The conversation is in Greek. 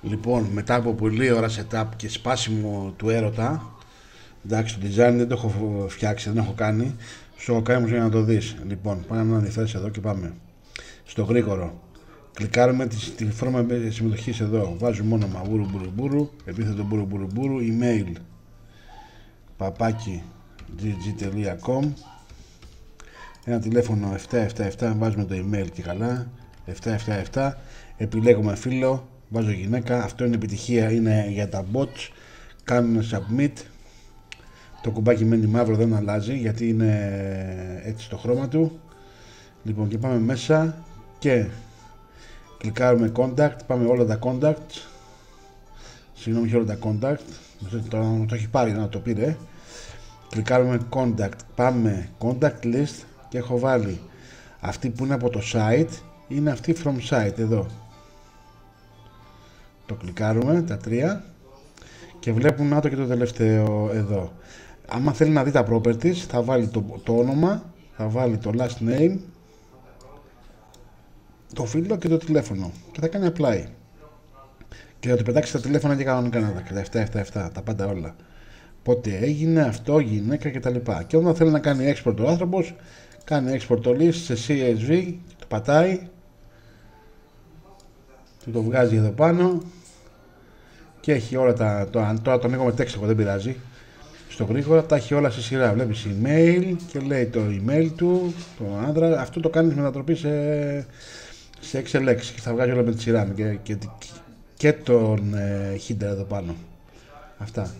Λοιπόν, μετά από πολλή ώρα setup και σπάσιμο του έρωτα, εντάξει, το design δεν το έχω φτιάξει, δεν έχω κάνει. Σου έχω κάνει για να το δεις. Λοιπόν, πάμε να ανηθείς εδώ και πάμε. Στο γρήγορο. Κλικάρουμε τη φόρμα συμμετοχής εδώ. Βάζουμε όνομα μπουρου, επίθετο μπουρου, email παπάκι gg.com, ένα τηλέφωνο 777, βάζουμε το email και καλά, 777, επιλέγουμε φίλο, βάζω γυναίκα, αυτό είναι επιτυχία, είναι για τα bots, κάνουμε submit, το κουμπάκι μένει μαύρο, δεν αλλάζει γιατί είναι έτσι το χρώμα του. Λοιπόν, και πάμε μέσα και κλικάρουμε contact, πάμε όλα τα contact, συγγνώμη, όλα τα contact, το έχει πάρει να το πήρε. Κλικάρουμε contact, πάμε contact list και έχω βάλει αυτή που είναι από το site, είναι αυτή from site εδώ. Το κλικάρουμε τα τρία και βλέπουμε να το και το τελευταίο εδώ. Άμα θέλει να δει τα properties θα βάλει το όνομα, θα βάλει το last name, το φύλλο και το τηλέφωνο και θα κάνει apply και θα του πετάξει τα τηλέφωνα και κανονικά και τα 777, τα πάντα όλα. Πότε έγινε αυτό, γυναίκα κτλ. Και όταν θέλει να κάνει export ο άνθρωπος, κάνει export το list σε CSV, το πατάει, το βγάζει εδώ πάνω και έχει όλα τα. Τώρα το ανοίγω με text, εγώ δεν πειράζει. Στο γρήγορα τα έχει όλα σε σειρά. Βλέπεις email και λέει το email του, τον άντρα. Αυτό το κάνεις μετατροπή σε XLX και θα βγάζει όλα με τη σειρά και τον header εδώ πάνω. Αυτά.